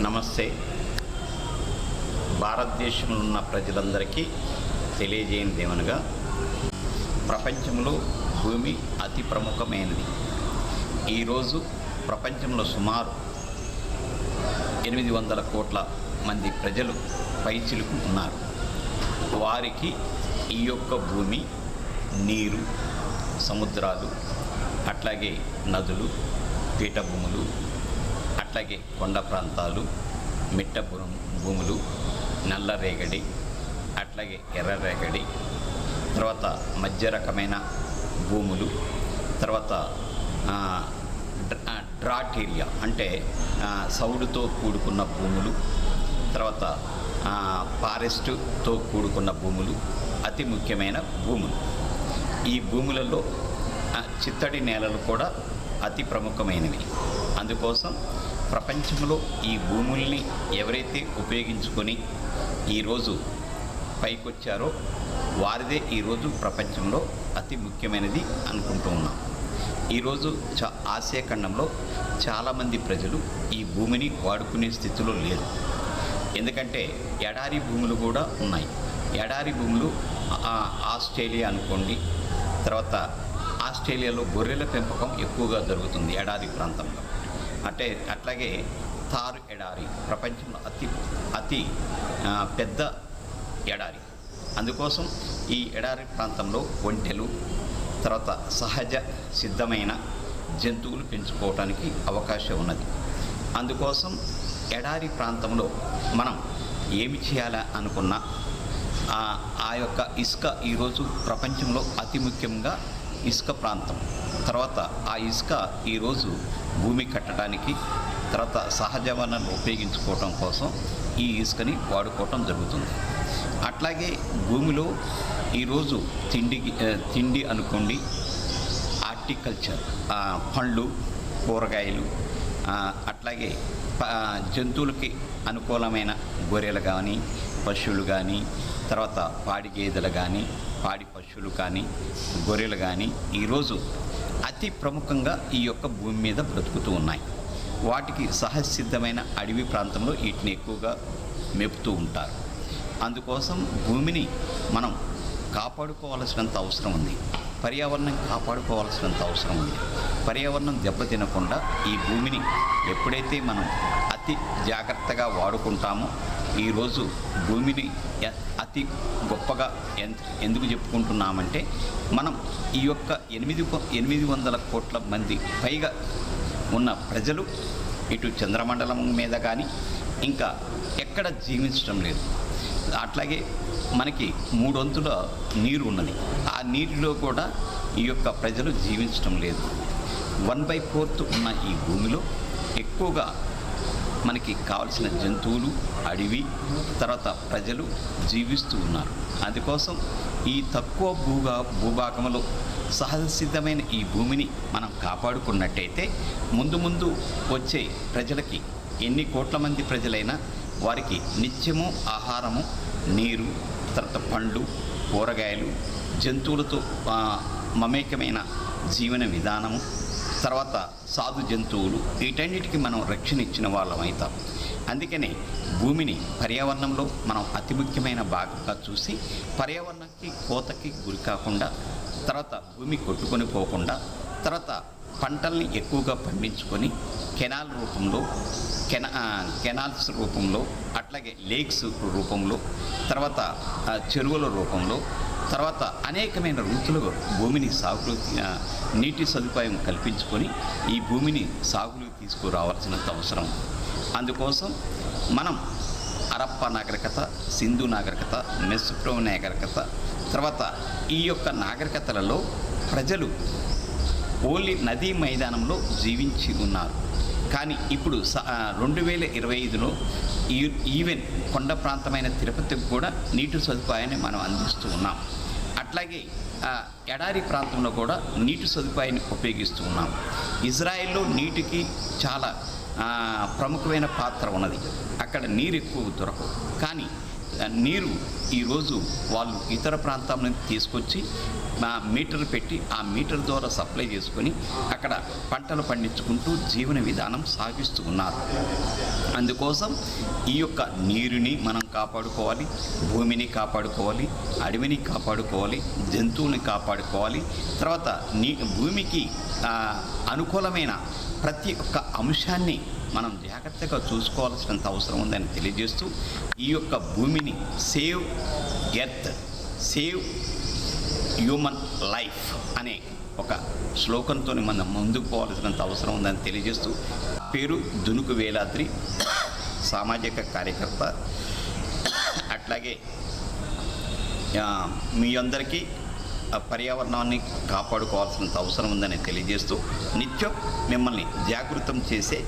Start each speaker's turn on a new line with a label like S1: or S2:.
S1: నమస్తే. భారతదేశంలో ఉన్న ప్రజలందరికీ తెలియజేయనిది ఏమనగా, ప్రపంచంలో భూమి అతి ప్రముఖమైనది. ఈరోజు ప్రపంచంలో సుమారు 800 కోట్ల మంది ప్రజలు పైచిలుకు ఉన్నారు. వారికి ఈ యొక్క భూమి, నీరు, సముద్రాలు, అట్లాగే నదులు, పీఠభూములు, అట్లాగే కొండ ప్రాంతాలు, మిట్ట భూములు, నల్ల రేగడి, అట్లాగే ఎర్ర రేగడి, తర్వాత మధ్య రకమైన భూములు, తర్వాత డ్రాట్ ఏరియా అంటే సౌడుతో కూడుకున్న భూములు, తర్వాత ఫారెస్టుతో కూడుకున్న భూములు అతి ముఖ్యమైన భూములు. ఈ భూములలో చిత్తడి నేలలు కూడా అతి ప్రముఖమైనవి. అందుకోసం ప్రపంచంలో ఈ భూముల్ని ఎవరైతే ఉపయోగించుకొని ఈరోజు పైకొచ్చారో వారిదే ఈరోజు ప్రపంచంలో అతి ముఖ్యమైనది అనుకుంటూ ఉన్నాం. ఈరోజు ఆసియా ఖండంలో చాలామంది ప్రజలు ఈ భూమిని వాడుకునే స్థితిలో లేరు. ఎందుకంటే ఎడారి భూములు కూడా ఉన్నాయి. ఎడారి భూములు ఆస్ట్రేలియా అనుకోండి, తర్వాత ఆస్ట్రేలియాలో గొర్రెల పెంపకం ఎక్కువగా జరుగుతుంది ఎడారి ప్రాంతంలో. అట్లాగే థార్ ఎడారి ప్రపంచంలో అతి పెద్ద ఎడారి. అందుకోసం ఈ ఎడారి ప్రాంతంలో ఒంటెలు, తర్వాత సహజ సిద్ధమైన జంతువులు పెంచుకోవటానికి అవకాశం ఉన్నది. అందుకోసం ఎడారి ప్రాంతంలో మనం ఏమి చేయాలా అనుకున్నా ఆ యొక్క ఇసుక ఈరోజు ప్రపంచంలో అతి ముఖ్యంగా ఇసుక ప్రాంతం. తర్వాత ఆ ఇసుక ఈరోజు భూమి కట్టడానికి, తర్వాత సహజ వనరులను ఉపయోగించుకోవటం కోసం ఈ ఇసుకని వాడుకోవటం జరుగుతుంది. అట్లాగే భూమిలో ఈరోజు తిండి అనుకోండి, హార్టికల్చర్, పండ్లు, కూరగాయలు, అట్లాగే జంతువులకి అనుకూలమైన గొర్రెలు కానీ, పశువులు కానీ, తర్వాత పాడి గేదెలు కానీ, పాడి పశువులు కానీ, గొర్రెలు కానీ ఈరోజు అతి ప్రముఖంగా ఈ యొక్క భూమి మీద బ్రతుకుతూ ఉన్నాయి. వాటికి సహజసిద్ధమైన అడవి ప్రాంతంలో వీటిని ఎక్కువగా మేపుతూ ఉంటారు. అందుకోసం భూమిని మనం కాపాడుకోవాల్సినంత అవసరం ఉంది. పర్యావరణం కాపాడుకోవాల్సినంత అవసరం ఉంది. పర్యావరణం దెబ్బతినకుండా ఈ భూమిని ఎప్పుడైతే మనం అతి జాగ్రత్తగా వాడుకుంటామో, ఈరోజు భూమిని అతి గొప్పగా ఎందుకు చెప్పుకుంటున్నామంటే, మనం ఈ యొక్క 800 కోట్ల మంది పైగా ఉన్న ప్రజలు ఇటు చంద్రమండలం మీద కానీ ఇంకా ఎక్కడ జీవించడం లేదు. అట్లాగే మనకి 3 వంతుల నీరు ఉన్నది. ఆ నీటిలో కూడా ఈ యొక్క ప్రజలు జీవించడం లేదు. 1/4 ఉన్న ఈ భూమిలో ఎక్కువగా మనకి కావలసిన జంతువులు, అడవి, తర్వాత ప్రజలు జీవిస్తూ ఉన్నారు. అందుకోసం ఈ తక్కువ భూభాగంలో సహజ సిద్ధమైన ఈ భూమిని మనం కాపాడుకున్నట్టయితే ముందు వచ్చే ప్రజలకి, ఎన్ని కోట్ల మంది ప్రజలైనా వారికి నిత్యము ఆహారము, నీరు, తర్వాత పండ్లు, కూరగాయలు, జంతువులతో మమేకమైన జీవన విధానము, తర్వాత సాధు జంతువులు, వీటన్నిటికీ మనం రక్షణ ఇచ్చిన వాళ్ళం అవుతాం. అందుకనే భూమిని పర్యావరణంలో మనం అతి ముఖ్యమైన భాగంగా చూసి పర్యావరణానికి కోతకి గురి కాకుండా, తర్వాత భూమి కొట్టుకొని పోకుండా, తర్వాత పంటల్ని ఎక్కువగా పండించుకొని కెనాల్స్ రూపంలో, అట్లాగే లేక్స్ రూపంలో, తర్వాత చెరువుల రూపంలో, తర్వాత అనేకమైన రీతులుగా భూమిని నీటి సదుపాయం కల్పించుకొని ఈ భూమిని సాగులోకి తీసుకురావాల్సినంత అవసరం. అందుకోసం మనం హరప్పా నాగరికత, సింధు నాగరికత, మెసొపొటేమియా నాగరికత, తర్వాత ఈ యొక్క నాగరికతలలో ప్రజలు ఓన్లీ నదీ మైదానంలో జీవించి ఉన్నారు. కానీ ఇప్పుడు 2025లో ఈవెన్ కొండ ప్రాంతమైన తిరుపతికి కూడా నీటి సదుపాయాన్ని మనం అందిస్తూ ఉన్నాం. అట్లాగే ఎడారి ప్రాంతంలో కూడా నీటి సదుపాయాన్ని ఉపయోగిస్తూ ఉన్నాం. ఇజ్రాయెల్లో నీటికి చాలా ప్రముఖమైన పాత్ర ఉన్నది. అక్కడ నీరు ఎక్కువ దొరకవు. కానీ నీరు ఈరోజు వాళ్ళు ఇతర ప్రాంతాల నుంచి తీసుకొచ్చి మీటర్ పెట్టి ఆ మీటర్ ద్వారా సప్లై చేసుకొని అక్కడ పంటలు పండించుకుంటూ జీవన విధానం సాగిస్తూ ఉన్నారు. అందుకోసం ఈ యొక్క నీరుని మనం కాపాడుకోవాలి, భూమిని కాపాడుకోవాలి, అడవిని కాపాడుకోవాలి, జంతువుని కాపాడుకోవాలి. తర్వాత భూమికి అనుకూలమైన ప్రతి ఒక్క అంశాన్ని మనం జాగ్రత్తగా చూసుకోవాల్సినంత అవసరం ఉందని తెలియజేస్తూ ఈ యొక్క భూమిని save earth, save human life అనే ఒక శ్లోకంతో మనం ముందుకు పోవాల్సినంత అవసరం ఉందని తెలియజేస్తూ పేరు దునుకు వేలాద్రి, సామాజిక కార్యకర్త. అట్లాగే మీ అందరికీ పర్యావరణాన్ని కాపాడుకోవాల్సినంత అవసరం ఉందని తెలియజేస్తూ నిత్యం మిమ్మల్ని జాగృతం చేసే